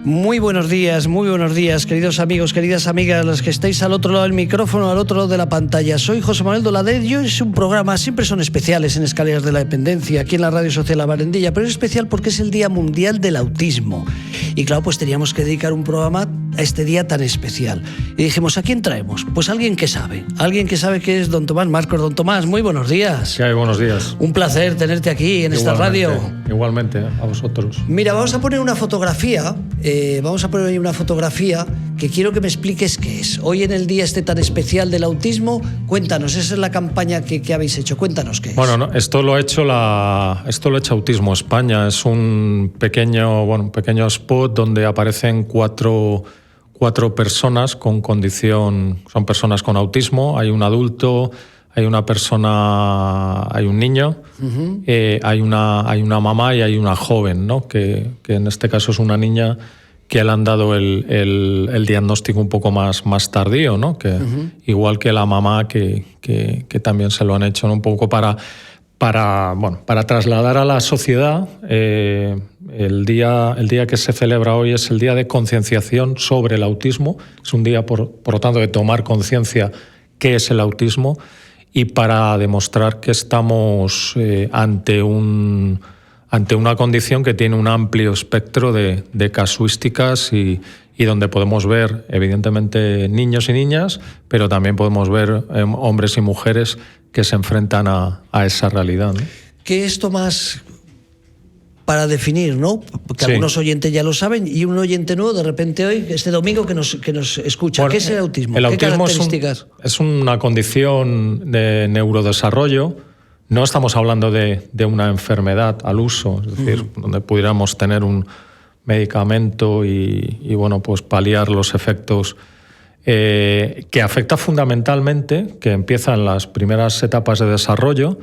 Muy buenos días, queridos amigos, queridas amigas, los que estáis al otro lado del micrófono, al otro lado de la pantalla. Soy José Manuel Doladet y hoy es un programa, siempre son especiales en Escaleras de la Dependencia, aquí en la Radio Social La Barandilla, pero es especial porque es el Día Mundial del Autismo. Y claro, pues teníamos que dedicar un programa a este día tan especial. Y dijimos, ¿a quién traemos? Pues alguien que sabe que es don Tomás Marcos. Don Tomás, muy buenos días. ¿Qué hay? Buenos días. Un placer tenerte aquí en esta radio. Igualmente, a vosotros. Mira, vamos a poner una fotografía, que quiero que me expliques qué es. Hoy en el día este tan especial del autismo, cuéntanos, esa es la campaña que habéis hecho, cuéntanos qué es. Bueno, no, esto lo ha hecho Autismo España, es un pequeño spot donde aparecen cuatro personas con condición, son personas con autismo, hay un adulto, hay una persona, hay un niño, hay una mamá y hay una joven, ¿no? Que en este caso es una niña que le han dado el diagnóstico un poco más tardío, ¿no? Que igual que la mamá que también se lo han hecho, ¿no? Un poco para trasladar a la sociedad. El día que se celebra hoy es el día de concienciación sobre el autismo. Es un día, por lo tanto, de tomar conciencia qué es el autismo y para demostrar que estamos ante una condición que tiene un amplio espectro de casuísticas y donde podemos ver, evidentemente, niños y niñas, pero también podemos ver hombres y mujeres que se enfrentan a esa realidad, ¿no? ¿Qué es, Tomás, para definir, ¿no? Porque algunos oyentes ya lo saben y un oyente nuevo de repente hoy, este domingo que nos escucha? Bueno, ¿qué es el autismo? El ¿Qué autismo características? es una condición de neurodesarrollo. No estamos hablando de una enfermedad al uso, es decir, donde pudiéramos tener un medicamento y pues paliar los efectos que afecta fundamentalmente, que empieza en las primeras etapas de desarrollo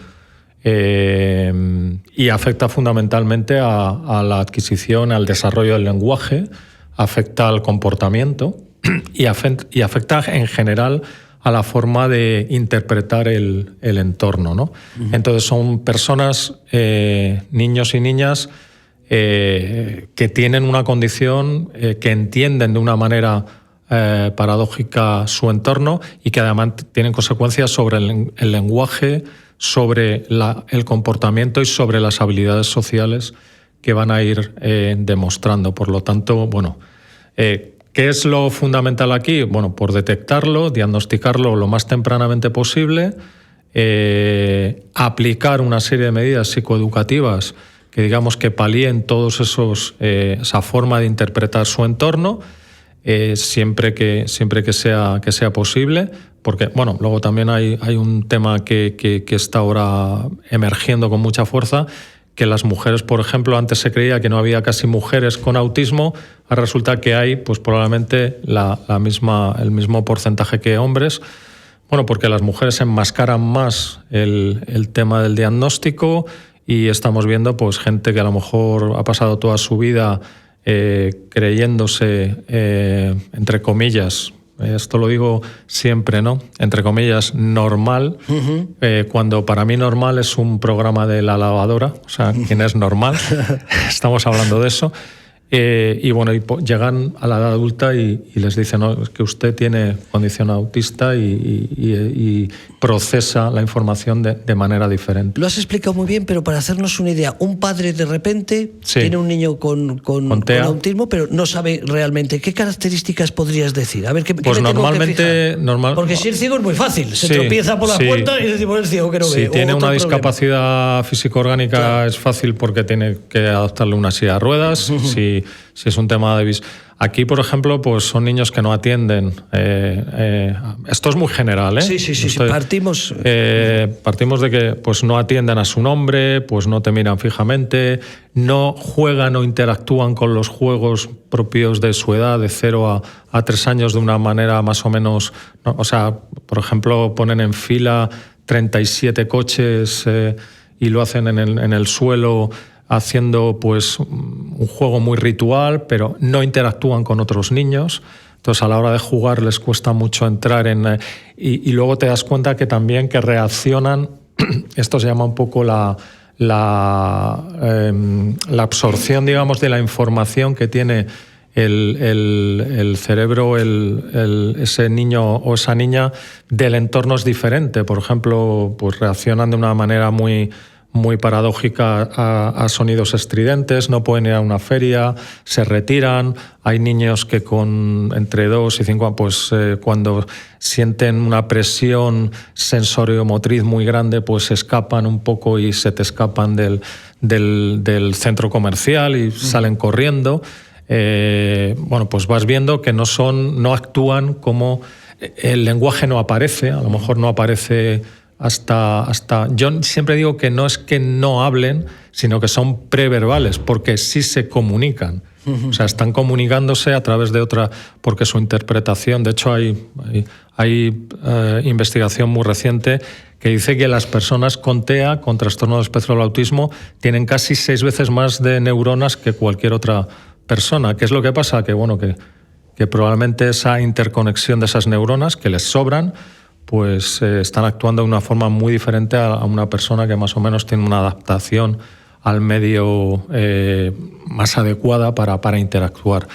y afecta fundamentalmente a la adquisición, al desarrollo del lenguaje, afecta al comportamiento y afecta en general a la forma de interpretar el entorno, ¿no? Entonces son personas, niños y niñas, que tienen una condición, que entienden de una manera paradójica su entorno y que además tienen consecuencias sobre el lenguaje, sobre el comportamiento y sobre las habilidades sociales que van a ir demostrando. Por lo tanto, ¿qué es lo fundamental aquí? Bueno, por detectarlo, diagnosticarlo lo más tempranamente posible, aplicar una serie de medidas psicoeducativas que digamos que palíen todos esa forma de interpretar su entorno, siempre que sea posible, porque luego también hay un tema que está ahora emergiendo con mucha fuerza, que las mujeres, por ejemplo, antes se creía que no había casi mujeres con autismo, ahora resulta que hay pues probablemente el mismo porcentaje que hombres, porque las mujeres enmascaran más el tema del diagnóstico y estamos viendo pues gente que a lo mejor ha pasado toda su vida creyéndose, entre comillas, esto lo digo siempre, ¿no? Entre comillas, normal, cuando para mí normal es un programa de la lavadora, o sea, ¿quién es normal? Estamos hablando de eso. Y llegan a la edad adulta y les dicen, no, es que usted tiene condición autista y procesa la información de manera diferente. Lo has explicado muy bien, pero para hacernos una idea, un padre de repente tiene un niño con autismo, pero no sabe realmente. ¿Qué características podrías decir? A ver, ¿qué pues me normalmente, tengo que fijar? Porque si es ciego es muy fácil, se tropieza por la puerta y decimos, es ciego que no ve. Si tiene una discapacidad físico-orgánica es fácil porque tiene que adaptarle una silla de ruedas. Si es un tema de aquí, por ejemplo, pues son niños que no atienden. Esto es muy general, ¿eh? Sí. Partimos de que pues no atienden a su nombre, pues no te miran fijamente, no juegan o interactúan con los juegos propios de su edad, de 0 a 3 años, de una manera más o menos... ¿no? O sea, por ejemplo, ponen en fila 37 coches y lo hacen en el suelo, haciendo pues un juego muy ritual, pero no interactúan con otros niños. Entonces, a la hora de jugar les cuesta mucho entrar en... Y luego te das cuenta que también que reaccionan, esto se llama un poco la absorción, digamos, de la información que tiene el cerebro, ese niño o esa niña del entorno es diferente. Por ejemplo, pues reaccionan de una manera muy paradójica a sonidos estridentes, no pueden ir a una feria, se retiran. Hay niños que con entre 2 y 5 años, pues cuando sienten una presión sensoriomotriz muy grande, pues se escapan un poco y se te escapan del centro comercial y salen corriendo. Bueno, pues vas viendo que no actúan como... El lenguaje no aparece, a lo mejor no aparece hasta... Yo siempre digo que no es que no hablen, sino que son preverbales, porque sí se comunican. O sea, están comunicándose a través de otra... Porque su interpretación... De hecho, hay investigación muy reciente que dice que las personas con TEA, con trastorno del espectro del autismo, tienen casi 6 veces más de neuronas que cualquier otra persona. ¿Qué es lo que pasa? Que, bueno, que probablemente esa interconexión de esas neuronas que les sobran, pues están actuando de una forma muy diferente a una persona que más o menos tiene una adaptación al medio más adecuada para interactuar.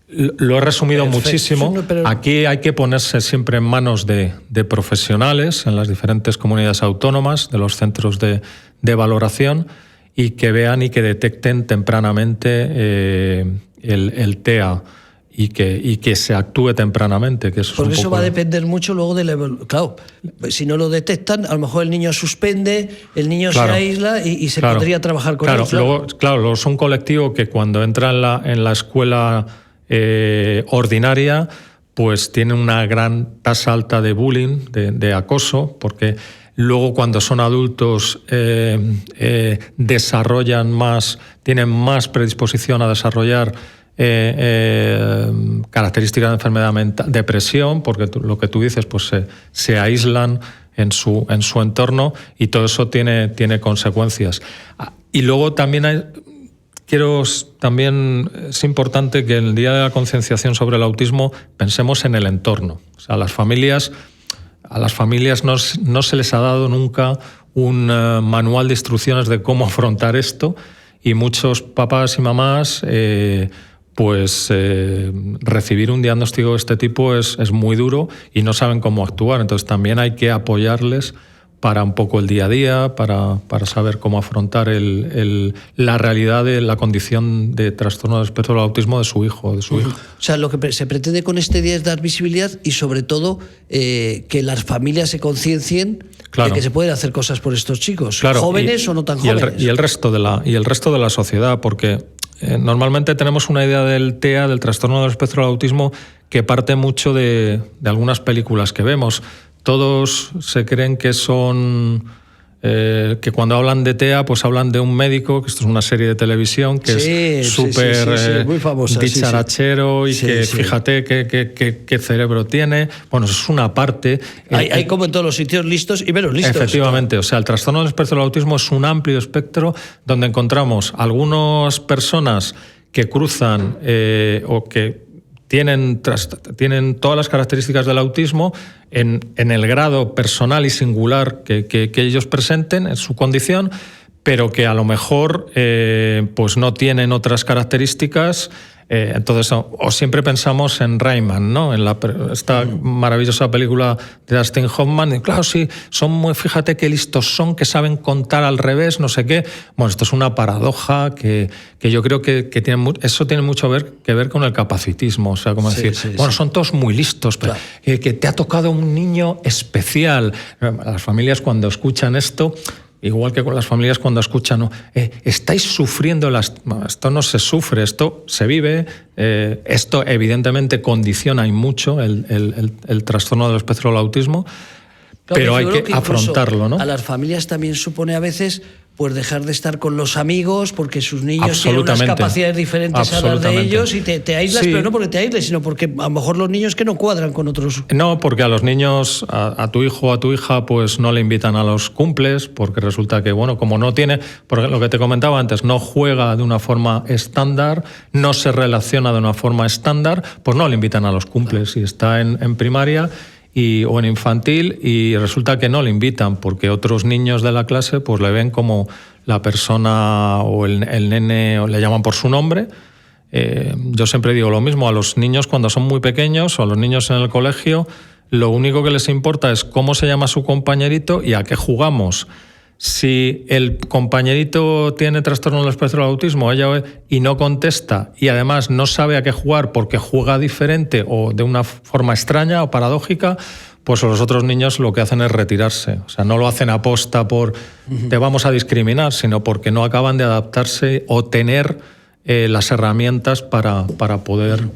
Lo he resumido muchísimo. Aquí hay que ponerse siempre en manos de profesionales en las diferentes comunidades autónomas, de los centros de valoración, y que vean y que detecten tempranamente el TEA. Y que se actúe tempranamente. Que eso porque eso va a depender mucho luego de la... Claro, si no lo detectan, a lo mejor el niño suspende, el niño se aísla y se podría trabajar con él. Luego es un colectivo que cuando entra en la escuela ordinaria, pues tiene una gran tasa alta de bullying, de acoso, porque luego cuando son adultos desarrollan más, tienen más predisposición a desarrollar características de enfermedad mental, depresión, porque lo que tú dices, pues se aíslan en su entorno, y todo eso tiene consecuencias. Y luego también es importante que en el Día de la Concienciación sobre el Autismo pensemos en el entorno. O sea, a las familias no se les ha dado nunca un manual de instrucciones de cómo afrontar esto, y muchos papás y mamás recibir un diagnóstico de este tipo es muy duro y no saben cómo actuar. Entonces también hay que apoyarles para un poco el día a día, para saber cómo afrontar la realidad de la condición de trastorno del espectro del autismo de su hijo o de su hija. O sea, lo que se pretende con este día es dar visibilidad y sobre todo que las familias se conciencien de que se pueden hacer cosas por estos chicos, jóvenes o no tan jóvenes. Y el resto de la sociedad, porque normalmente tenemos una idea del TEA, del trastorno del espectro del autismo, que parte mucho de algunas películas que vemos. Todos se creen que son... que cuando hablan de TEA, pues hablan de un médico, que esto es una serie de televisión, que es súper dicharachero y fíjate qué cerebro tiene. Bueno, eso es una parte. Hay como en todos los sitios listos y menos listos. Efectivamente, o sea, el trastorno del espectro del autismo es un amplio espectro donde encontramos algunas personas que cruzan o que tienen todas las características del autismo en el grado personal y singular que ellos presenten en su condición, pero que a lo mejor pues no tienen otras características. Entonces, o siempre pensamos en Rayman, ¿no? En esta maravillosa película de Dustin Hoffman. Y claro, sí, fíjate qué listos son, que saben contar al revés, no sé qué. Bueno, esto es una paradoja que yo creo que eso tiene mucho que ver con el capacitismo. O sea, como decir, son todos muy listos, pero que te ha tocado un niño especial. Las familias cuando escuchan esto... Igual que con las familias cuando escuchan, estáis sufriendo esto no se sufre, esto se vive, esto evidentemente condiciona y mucho el trastorno del espectro del autismo, pero hay que afrontarlo, ¿no? A las familias también supone a veces pues dejar de estar con los amigos porque sus niños tienen unas capacidades diferentes a las de ellos y te aíslas, pero no porque te aísles, sino porque a lo mejor los niños que no cuadran con otros. No, porque a los niños, a tu hijo o a tu hija, pues no le invitan a los cumples, porque resulta que, bueno, como no tiene, porque lo que te comentaba antes, no juega de una forma estándar, no se relaciona de una forma estándar, pues no le invitan a los cumples. Si está en primaria o en infantil y resulta que no le invitan porque otros niños de la clase pues le ven como la persona o el nene, o le llaman por su nombre. Yo siempre digo lo mismo, a los niños cuando son muy pequeños o a los niños en el colegio, lo único que les importa es cómo se llama su compañerito y a qué jugamos. Si el compañerito tiene trastorno del espectro del autismo y no contesta y además no sabe a qué jugar porque juega diferente o de una forma extraña o paradójica, pues los otros niños lo que hacen es retirarse. O sea, no lo hacen aposta por te vamos a discriminar, sino porque no acaban de adaptarse o tener las herramientas para poder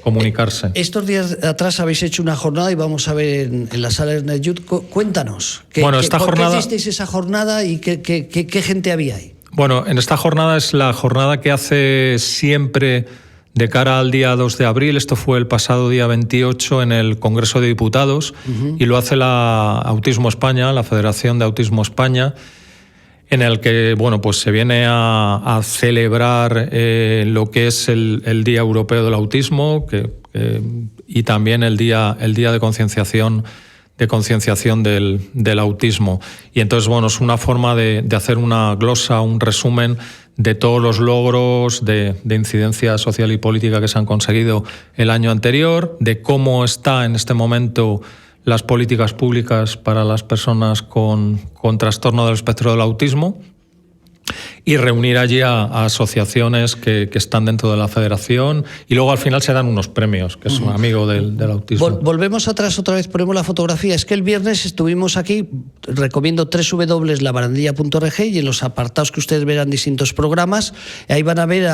comunicarse. Estos días atrás habéis hecho una jornada y vamos a ver en la sala Ernest Lluch. Cuéntanos, ¿por qué hicisteis esa jornada y qué gente había ahí? Bueno, en esta jornada es la jornada que hace siempre de cara al día 2 de abril. Esto fue el pasado día 28 en el Congreso de Diputados y lo hace la Autismo España, la Federación de Autismo España, en el que pues se viene a celebrar lo que es el Día Europeo del Autismo y también el día de concienciación del autismo. Y entonces, es una forma de hacer una glosa, un resumen de todos los logros de incidencia social y política que se han conseguido el año anterior, de cómo está en este momento las políticas públicas para las personas con trastorno del espectro del autismo y reunir allí a asociaciones que están dentro de la federación y luego al final se dan unos premios, que es un amigo del autismo. Volvemos atrás otra vez, ponemos la fotografía. Es que el viernes estuvimos aquí, recomiendo www.labarandilla.org y en los apartados que ustedes verán distintos programas, ahí van a ver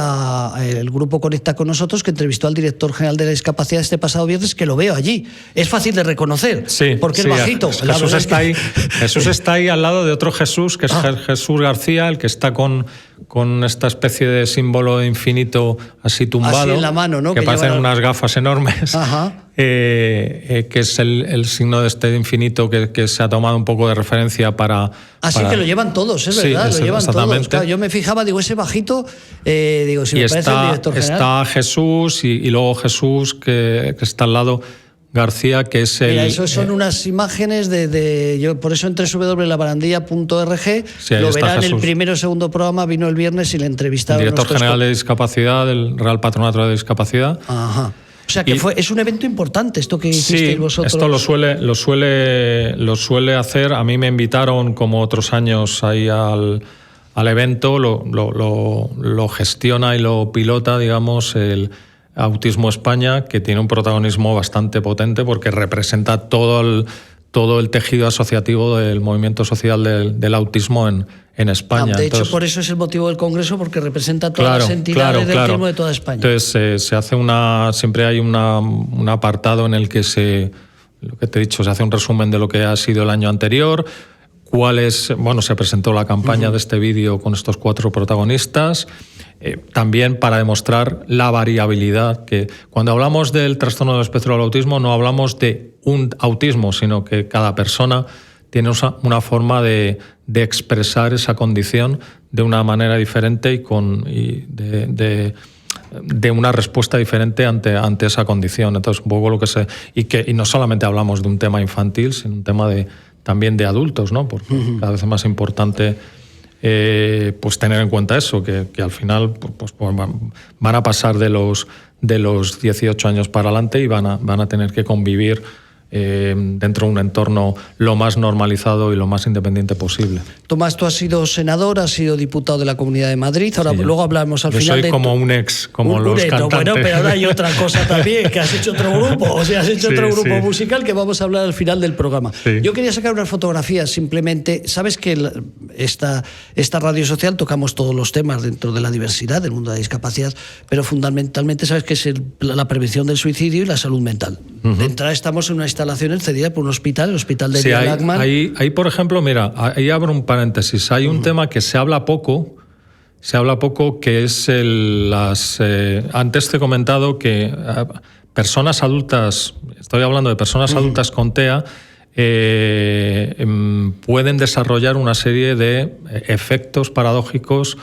el grupo Conecta con Nosotros, que entrevistó al director general de la discapacidad este pasado viernes, que lo veo allí. Es fácil de reconocer, porque es bajito. Jesús está ahí al lado de otro Jesús, que es Jesús García, el que está con esta especie de símbolo de infinito así tumbado, así en la mano, ¿no? que parecen unas gafas enormes, que es el signo de este infinito que se ha tomado un poco de referencia para... Que lo llevan todos, es verdad, lo llevan todos. Claro, yo me fijaba, ese bajito, si me parece el director general. Está Jesús y luego Jesús que está al lado... García, que es el... Mira, eso son unas imágenes yo por eso en www.labarandilla.org lo verán en el primero o segundo programa, vino el viernes y le entrevistaron. El director general de discapacidad, del Real Patronato de Discapacidad. Ajá. O sea que es un evento importante esto que hicisteis vosotros. Esto lo suele hacer. A mí me invitaron como otros años ahí al evento, lo gestiona y lo pilota, digamos, el Autismo España, que tiene un protagonismo bastante potente porque representa todo el tejido asociativo del movimiento social del autismo en España. De hecho, por eso es el motivo del Congreso, porque representa todas las entidades del autismo de toda España. Entonces se hace siempre hay un apartado en el que lo que te he dicho, se hace un resumen de lo que ha sido el año anterior, se presentó la campaña de este vídeo con estos 4 protagonistas, también para demostrar la variabilidad, que cuando hablamos del trastorno del espectro del autismo no hablamos de un autismo, sino que cada persona tiene una forma de expresar esa condición de una manera diferente y de una respuesta diferente ante esa condición. Entonces, un poco lo que y no solamente hablamos de un tema infantil, sino un tema también de adultos, ¿no? Porque cada vez es más importante tener en cuenta eso, que al final van a pasar de los 18 años para adelante y van a tener que convivir dentro de un entorno lo más normalizado y lo más independiente posible. Tomás, tú has sido senador, has sido diputado de la Comunidad de Madrid, luego hablamos al final de... Yo soy como un ex, como los cantantes. Bueno, pero ahora hay otra cosa también, que has hecho otro grupo, otro grupo musical que vamos a hablar al final del programa. Sí. Yo quería sacar unas fotografías simplemente. Sabes que esta radio social tocamos todos los temas dentro de la diversidad, del mundo de la discapacidad, pero fundamentalmente sabes que es la prevención del suicidio y la salud mental. De entrada estamos en una instalación instalaciones cedidas por un hospital, el hospital de Sí, Lachman. ahí, por ejemplo, mira, ahí abro un paréntesis. Hay un tema que se habla poco, que es antes te he comentado que personas adultas, estoy hablando de personas adultas con TEA, pueden desarrollar una serie de efectos paradójicos,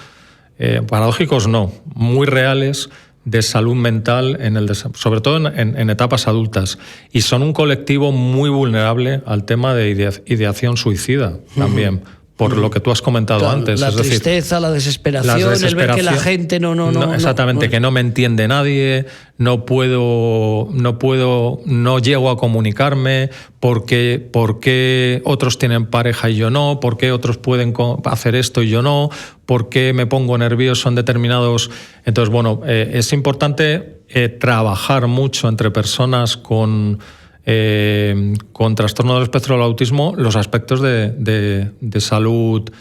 muy reales, de salud mental, sobre todo en etapas adultas. Y son un colectivo muy vulnerable al tema de ideación suicida también, por lo que tú has comentado antes. La es decir, tristeza, la desesperación, el ver que la gente no exactamente, que no me entiende nadie, no llego a comunicarme, ¿por qué otros tienen pareja y yo no? ¿Por qué otros pueden hacer esto y yo no? ¿Por qué me pongo nervioso en determinados...? Entonces, bueno, es importante trabajar mucho entre personas con trastorno del espectro del autismo los aspectos de salud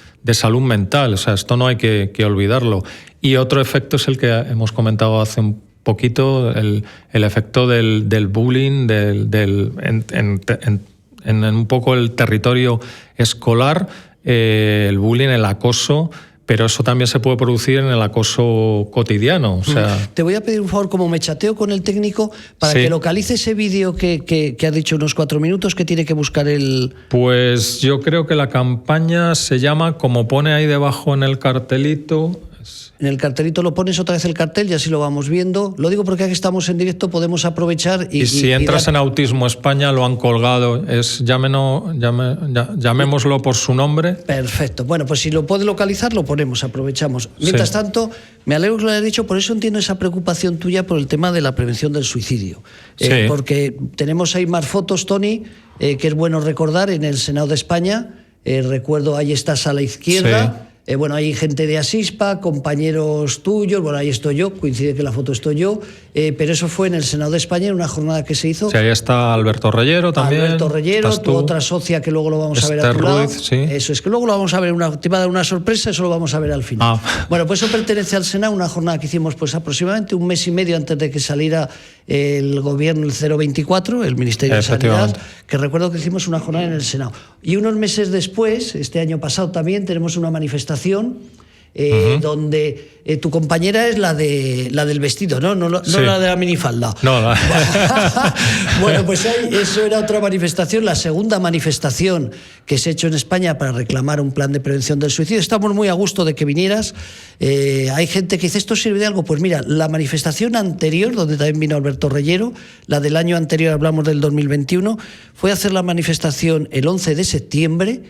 mental. O sea, esto no hay que olvidarlo. Y otro efecto es el que hemos comentado hace un poquito, el efecto del bullying, en un poco el territorio escolar, el bullying, el acoso. Pero eso también se puede producir en el acoso cotidiano. O sea... Te voy a pedir un favor, como me chateo con el técnico, para que localice ese vídeo que has dicho unos 4 minutos, que tiene que buscar el... Pues yo creo que la campaña se llama, como pone ahí debajo en el cartelito... En el cartelito lo pones otra vez el cartel y así lo vamos viendo. Lo digo porque aquí estamos en directo, podemos aprovechar y si entras en Autismo España lo han colgado, llamémoslo por su nombre. Perfecto. Bueno, pues si lo puedes localizar lo ponemos, aprovechamos. Mientras tanto, me alegro que lo hayas dicho, por eso entiendo esa preocupación tuya por el tema de la prevención del suicidio. Porque tenemos ahí más fotos, Tony, que es bueno recordar, en el Senado de España. Recuerdo, ahí estás a la izquierda. Bueno, hay gente de Asispa, compañeros tuyos, bueno, ahí estoy yo, coincide que la foto estoy yo, pero eso fue en el Senado de España, en una jornada que se hizo. Sí, ahí está Alberto Reyero también. Alberto Reyero, tu otra socia que luego lo vamos a ver a tu lado. Ruiz, sí. Eso es, que luego lo vamos a ver, te va a dar una sorpresa, eso lo vamos a ver al final. Bueno, pues eso pertenece al Senado, una jornada que hicimos pues aproximadamente un mes y medio antes de que saliera el gobierno, el 024, el Ministerio de Sanidad, que recuerdo que hicimos una jornada en el Senado. Y unos meses después, este año pasado también, tenemos una manifestación donde tu compañera es la del vestido, ¿no? No la de la minifalda. No, Bueno, pues eso era otra manifestación, la segunda manifestación que se ha hecho en España para reclamar un plan de prevención del suicidio. Estamos muy a gusto de que vinieras. Hay gente que dice, ¿esto sirve de algo? Pues mira, la manifestación anterior, donde también vino Alberto Reyero, la del año anterior, hablamos del 2021, fue hacer la manifestación el 11 de septiembre.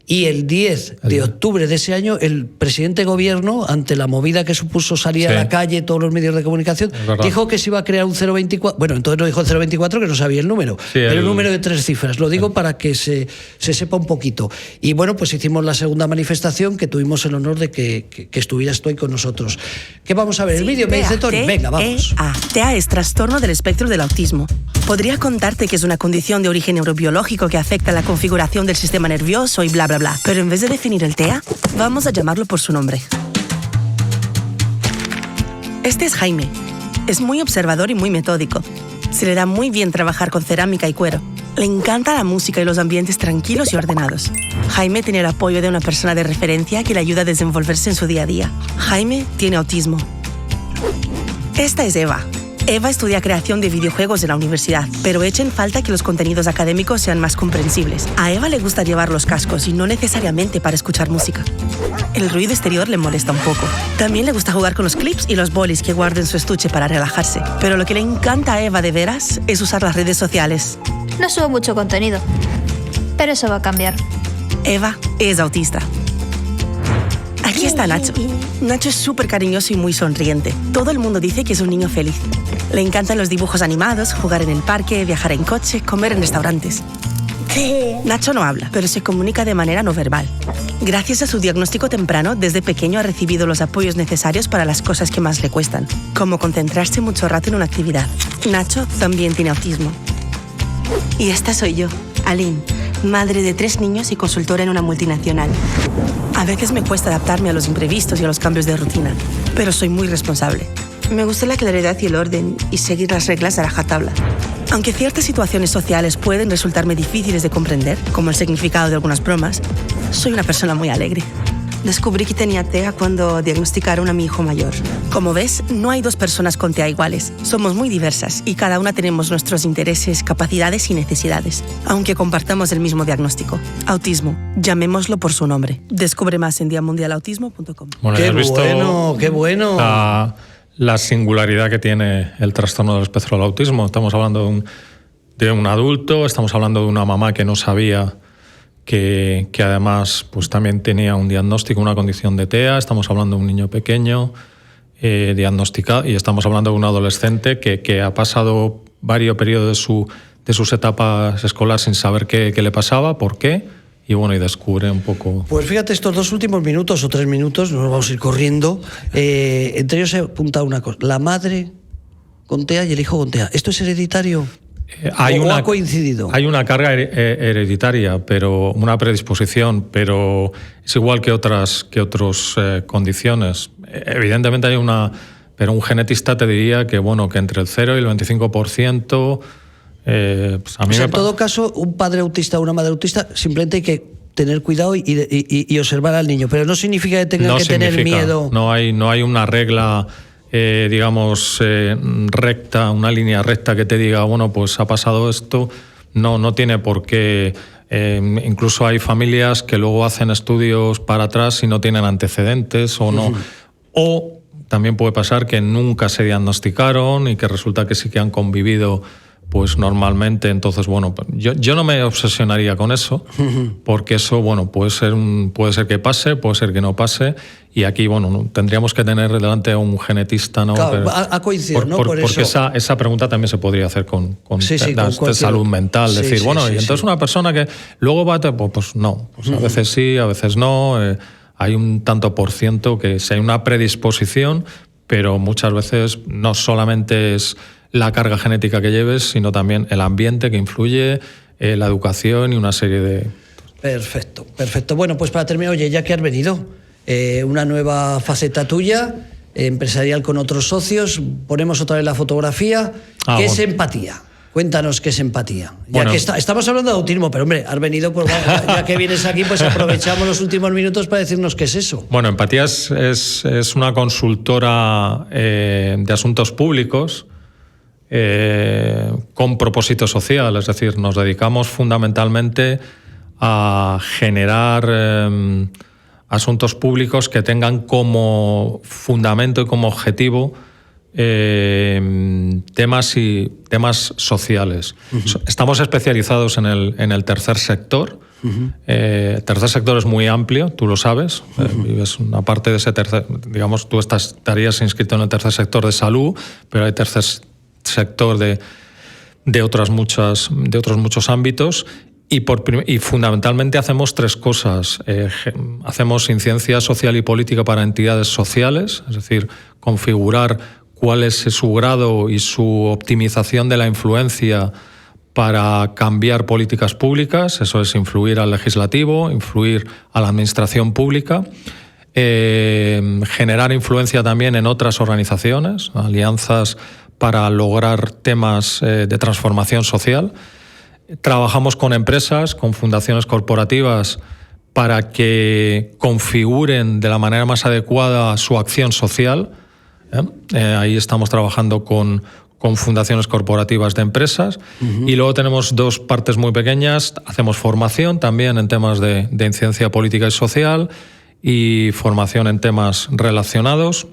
Y el 10 de octubre de ese año, el presidente de gobierno, ante la movida que supuso salir a la calle, todos los medios de comunicación, dijo que se iba a crear un 024. Bueno, entonces no dijo el 024, que no sabía el número, pero un número de 3 cifras. Lo digo para que se sepa un poquito. Y bueno, pues hicimos la segunda manifestación, que tuvimos el honor de que estuvieras tú ahí con nosotros. ¿Qué vamos a ver? El vídeo, me dice Tony. Venga, vamos. TEA es trastorno del espectro del autismo. Podría contarte que es una condición de origen neurobiológico que afecta la configuración del sistema nervioso y bla, bla, bla. Pero en vez de definir el TEA, vamos a llamarlo por su nombre. Este es Jaime. Es muy observador y muy metódico. Se le da muy bien trabajar con cerámica y cuero. Le encanta la música y los ambientes tranquilos y ordenados. Jaime tiene el apoyo de una persona de referencia que le ayuda a desenvolverse en su día a día. Jaime tiene autismo. Esta es Eva. Eva estudia creación de videojuegos en la universidad, pero echa en falta que los contenidos académicos sean más comprensibles. A Eva le gusta llevar los cascos y no necesariamente para escuchar música. El ruido exterior le molesta un poco. También le gusta jugar con los clips y los bolis que guarda en su estuche para relajarse. Pero lo que le encanta a Eva de veras es usar las redes sociales. No subo mucho contenido, pero eso va a cambiar. Eva es autista. Aquí está Nacho. Nacho es súper cariñoso y muy sonriente. Todo el mundo dice que es un niño feliz. Le encantan los dibujos animados, jugar en el parque, viajar en coche, comer en restaurantes. Nacho no habla, pero se comunica de manera no verbal. Gracias a su diagnóstico temprano, desde pequeño ha recibido los apoyos necesarios para las cosas que más le cuestan, como concentrarse mucho rato en una actividad. Nacho también tiene autismo. Y esta soy yo, Aline, madre de 3 niños y consultora en una multinacional. A veces me cuesta adaptarme a los imprevistos y a los cambios de rutina, pero soy muy responsable. Me gusta la claridad y el orden y seguir las reglas a rajatabla. Aunque ciertas situaciones sociales pueden resultarme difíciles de comprender, como el significado de algunas bromas, soy una persona muy alegre. Descubrí que tenía TEA cuando diagnosticaron a mi hijo mayor. Como ves, no hay dos personas con TEA iguales. Somos muy diversas y cada una tenemos nuestros intereses, capacidades y necesidades, aunque compartamos el mismo diagnóstico. Autismo. Llamémoslo por su nombre. Descubre más en diamundialautismo.com. Bueno, Qué ¿has visto bueno, qué bueno. la singularidad que tiene el trastorno del espectro del autismo? Estamos hablando de un adulto, estamos hablando de una mamá que no sabía que además pues también tenía un diagnóstico, una condición de TEA. Estamos hablando de un niño pequeño diagnosticado, y estamos hablando de un adolescente que ha pasado varios periodos de sus etapas escolares sin saber qué le pasaba, por qué, y bueno, y descubre un poco... Pues fíjate, estos 2 últimos minutos o 3 minutos, nos vamos a ir corriendo, entre ellos se apunta una cosa: la madre con TEA y el hijo con TEA. ¿Esto es hereditario? ¿O ha coincidido? Hay una carga hereditaria, pero una predisposición, pero es igual que otras condiciones. Evidentemente hay pero un genetista te diría que bueno, que entre el 0 y el 25%. Pues a mí en todo caso, un padre autista o una madre autista, simplemente hay que tener cuidado y observar al niño, pero no significa que tengan que tener miedo. No hay una regla, digamos, recta, una línea recta que te diga, bueno, pues ha pasado esto. No tiene por qué. Incluso hay familias que luego hacen estudios para atrás y no tienen antecedentes o no. O también puede pasar que nunca se diagnosticaron y que resulta que sí que han convivido pues normalmente. Entonces, bueno, yo no me obsesionaría con eso, porque eso, bueno, puede ser que pase, puede ser que no pase, y aquí, bueno, tendríamos que tener delante a un genetista, ¿no? Claro, a coincidir, ¿no? Porque esa pregunta también se podría hacer con salud mental, decir, sí, bueno, sí, y entonces una persona que luego va a... Pues no, pues a veces sí, a veces no, hay un tanto por ciento que si hay una predisposición, pero muchas veces no solamente es la carga genética que lleves, sino también el ambiente que influye, la educación y una serie de... Perfecto. Bueno, pues para terminar, oye, ya que has venido, una nueva faceta tuya, empresarial con otros socios, ponemos otra vez la fotografía. ¿Qué es empatía? Cuéntanos qué es empatía. Ya que estamos hablando de autismo, pero hombre, has venido, pues ya que vienes aquí, pues aprovechamos los últimos minutos para decirnos qué es eso. Bueno, Empatía es una consultora de asuntos públicos, con propósito social, es decir, nos dedicamos fundamentalmente a generar asuntos públicos que tengan como fundamento y como objetivo temas sociales. Estamos especializados en el tercer sector. El tercer sector es muy amplio, tú lo sabes. Vives una parte de ese tercer, digamos, tú estarías inscrito en el tercer sector de salud, pero hay tercer sector de otros muchos ámbitos, y fundamentalmente hacemos 3 cosas. Hacemos incidencia social y política para entidades sociales, es decir, configurar cuál es su grado y su optimización de la influencia para cambiar políticas públicas. Eso es influir al legislativo, influir a la administración pública. Generar influencia también en otras organizaciones, alianzas para lograr temas de transformación social. Trabajamos con empresas, con fundaciones corporativas, para que configuren de la manera más adecuada su acción social. Ahí estamos trabajando con fundaciones corporativas de empresas. Y luego tenemos 2 partes muy pequeñas. Hacemos formación también en temas de incidencia política y social, y formación en temas relacionados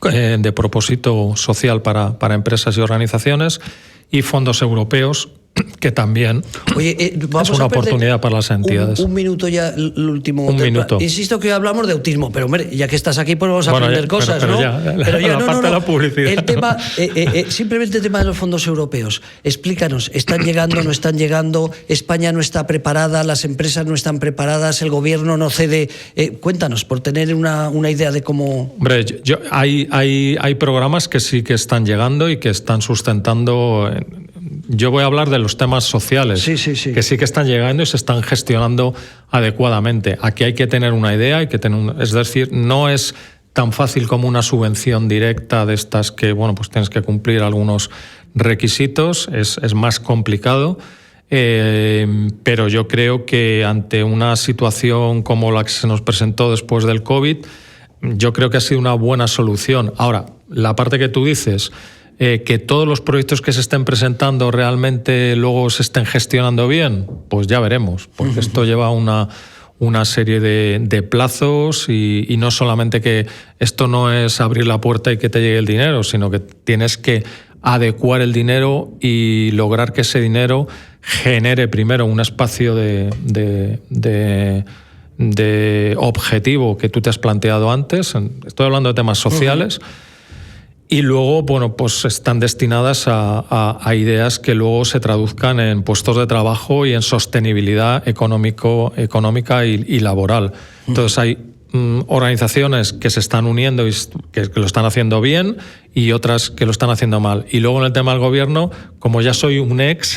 de propósito social para empresas y organizaciones, y fondos europeos, que también es una oportunidad para las entidades. Un minuto ya, el último. Un minuto. Insisto que hablamos de autismo, pero hombre, ya que estás aquí, pues vamos a aprender cosas, pero ¿no? Pero ya, la parte de la publicidad. El tema, simplemente el tema de los fondos europeos. Explícanos, ¿están llegando, no están llegando? ¿España no está preparada? ¿Las empresas no están preparadas? ¿El gobierno no cede? Cuéntanos, por tener una idea de cómo... Hombre, hay programas que sí que están llegando y que están sustentando... Yo voy a hablar de los temas sociales, sí. que sí que están llegando y se están gestionando adecuadamente. Aquí hay que tener una idea, es decir, no es tan fácil como una subvención directa de estas que, bueno, pues tienes que cumplir algunos requisitos, es más complicado. Pero yo creo que ante una situación como la que se nos presentó después del COVID, yo creo que ha sido una buena solución. Ahora, la parte que tú dices, que todos los proyectos que se estén presentando realmente luego se estén gestionando bien, pues ya veremos, porque esto lleva una serie de plazos y no solamente que esto no es abrir la puerta y que te llegue el dinero, sino que tienes que adecuar el dinero y lograr que ese dinero genere primero un espacio de objetivo que tú te has planteado antes. Estoy hablando de temas sociales. Y luego, bueno, pues están destinadas a ideas que luego se traduzcan en puestos de trabajo y en sostenibilidad económica y laboral. Entonces hay organizaciones que se están uniendo y que lo están haciendo bien y otras que lo están haciendo mal. Y luego en el tema del gobierno, como ya soy un ex,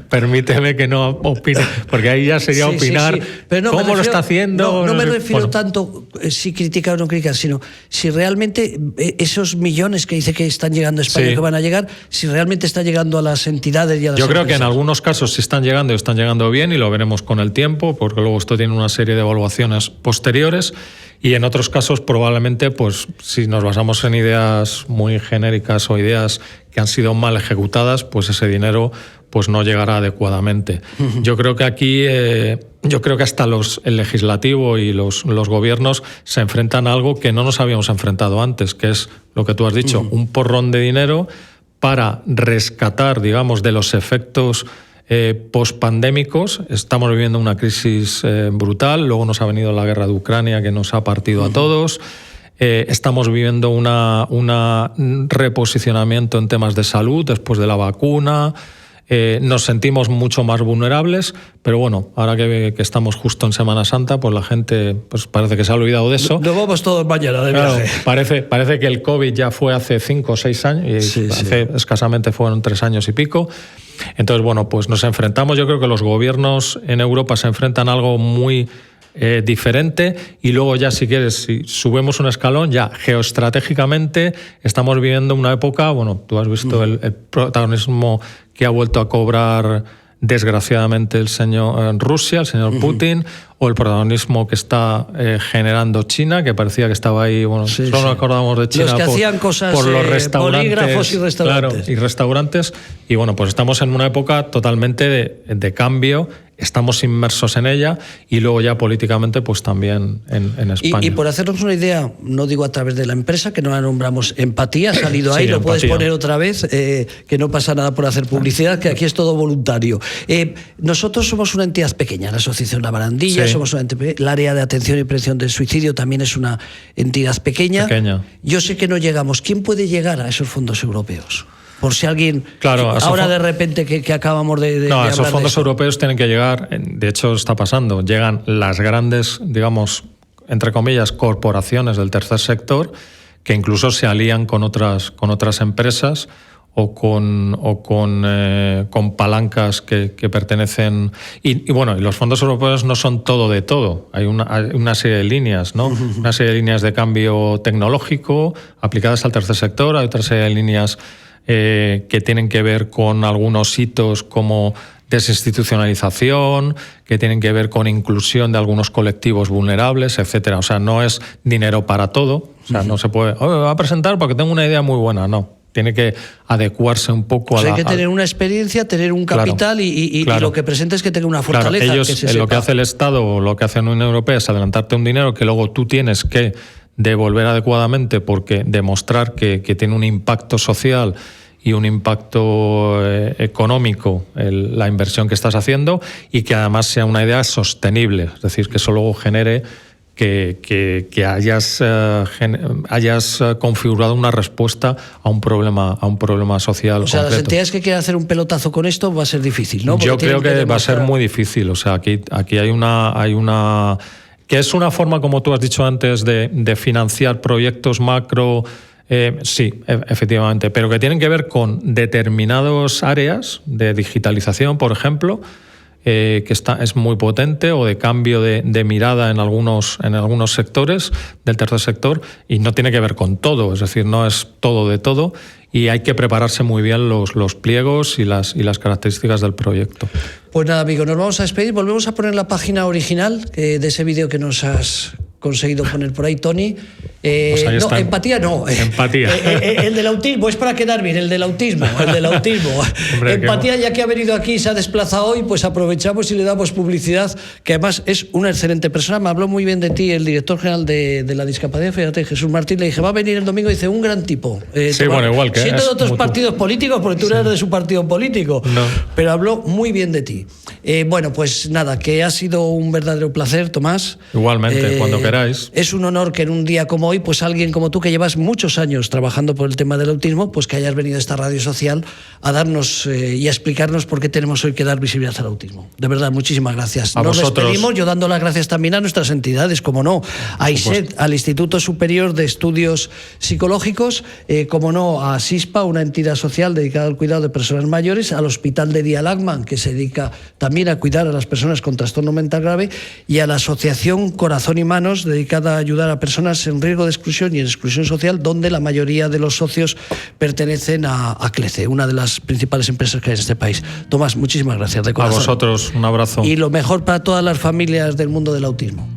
permíteme que no opine, porque ahí ya sería opinar pero no, cómo lo está haciendo. No me refiero tanto si critica o no critica, sino si realmente esos millones que dice que están llegando a España, que van a llegar, si realmente están llegando a las entidades y a las Yo creo empresas. que en algunos casos sí están llegando bien y lo veremos con el tiempo, porque luego esto tiene una serie de evaluaciones posteriores. Y en otros casos probablemente, pues si nos basamos en ideas muy genéricas o ideas que han sido mal ejecutadas, pues ese dinero pues no llegará adecuadamente. Yo creo que aquí, yo creo que hasta el legislativo y los gobiernos se enfrentan a algo que no nos habíamos enfrentado antes, que es lo que tú has dicho, un porrón de dinero para rescatar, digamos, de los efectos pospandémicos. Estamos viviendo una crisis brutal, luego nos ha venido la guerra de Ucrania que nos ha partido a todos. Estamos viviendo un reposicionamiento en temas de salud después de la vacuna. Nos sentimos mucho más vulnerables, pero bueno, ahora que estamos justo en Semana Santa, pues la gente pues parece que se ha olvidado de eso. Nos vamos todos mañana de viaje. Parece que el COVID ya fue hace 5 o 6 años, y escasamente fueron 3 años y pico. Entonces, bueno, pues nos enfrentamos, yo creo que los gobiernos en Europa se enfrentan a algo muy diferente, y luego ya, si quieres, si subimos un escalón, ya geoestratégicamente estamos viviendo una época, bueno, tú has visto el protagonismo que ha vuelto a cobrar desgraciadamente el señor Rusia, el señor Putin, o el protagonismo que está generando China, que parecía que estaba ahí, bueno, solo nos acordamos de China los que hacían cosas, por los restaurantes, polígrafos y restaurantes. Claro, y restaurantes. Y bueno, pues estamos en una época totalmente de cambio, estamos inmersos en ella, y luego ya políticamente pues también en España. Y por hacernos una idea, no digo a través de la empresa, que no la nombramos, Empatía, ha salido ahí, lo puedes poner otra vez, que no pasa nada por hacer publicidad, que aquí es todo voluntario. Nosotros somos una entidad pequeña, la Asociación La Barandilla, somos una entidad, el área de atención y prevención del suicidio también es una entidad pequeña. Yo sé que no llegamos. ¿Quién puede llegar a esos fondos europeos? Por si alguien, ahora de repente que acabamos de no, hablar esos fondos de eso. europeos tienen que llegar, de hecho está pasando, llegan las grandes, digamos, entre comillas, corporaciones del tercer sector, que incluso se alían con otras empresas o con palancas que pertenecen. Y bueno, y los fondos europeos no son todo de todo. Hay una serie de líneas, ¿no? Una serie de líneas de cambio tecnológico aplicadas al tercer sector. Hay otra serie de líneas que tienen que ver con algunos hitos como desinstitucionalización, que tienen que ver con inclusión de algunos colectivos vulnerables, etcétera. O sea, no es dinero para todo. O sea, no se puede, me voy a presentar porque tengo una idea muy buena. No. Tiene que adecuarse un poco hay que tener una experiencia, tener un capital y lo que presentes es que tenga una fortaleza. Ellos, que lo que hace el Estado o lo que hace la Unión Europea es adelantarte un dinero que luego tú tienes que devolver adecuadamente, porque demostrar que tiene un impacto social y un impacto económico la inversión que estás haciendo, y que además sea una idea sostenible, es decir, que eso luego genere que hayas configurado una respuesta a un problema social concreto. O sea, las entidades que quieran hacer un pelotazo con esto va a ser difícil, ¿no? Porque yo creo que va a ser muy difícil. O sea, aquí hay una que es una forma, como tú has dicho antes, de financiar proyectos macro. Sí, efectivamente, pero que tienen que ver con determinadas áreas de digitalización, por ejemplo, que es muy potente, o de cambio de mirada en algunos sectores del tercer sector, y no tiene que ver con todo, es decir, no es todo de todo, y hay que prepararse muy bien los pliegos y las características del proyecto. Pues nada, amigo, nos vamos a despedir. Volvemos a poner la página original de ese vídeo que nos has conseguido poner por ahí, Toni. Pues ahí está. Empatía no. Empatía. El del autismo, es para quedar bien, el del autismo. Hombre, empatía, ya que ha venido aquí y se ha desplazado hoy, pues aprovechamos y le damos publicidad, que además es una excelente persona. Me habló muy bien de ti el director general de la discapacidad, fíjate, Jesús Martín, le dije, va a venir el domingo, y dice, un gran tipo. Sí, bueno, igual que siendo de otros partidos políticos, porque tú eres de su partido político, no. Pero habló muy bien de ti. Bueno, pues nada, que ha sido un verdadero placer, Tomás. Igualmente, cuando queráis. Es un honor que en un día como hoy, pues alguien como tú, que llevas muchos años trabajando por el tema del autismo, pues que hayas venido a esta radio social a darnos y a explicarnos por qué tenemos hoy que dar visibilidad al autismo. De verdad, muchísimas gracias. Nos despedimos, yo dando las gracias también a nuestras entidades, como no, a ISET, al Instituto Superior de Estudios Psicológicos, como no, a SISPA, una entidad social dedicada al cuidado de personas mayores, al Hospital de Día Lagman, que se dedica también a cuidar a las personas con trastorno mental grave, y a la Asociación Corazón y Manos, dedicada a ayudar a personas en riesgo de exclusión y en exclusión social, donde la mayoría de los socios pertenecen a CLECE, una de las principales empresas que hay en este país. Tomás, muchísimas gracias de corazón. A vosotros, un abrazo. Y lo mejor para todas las familias del mundo del autismo.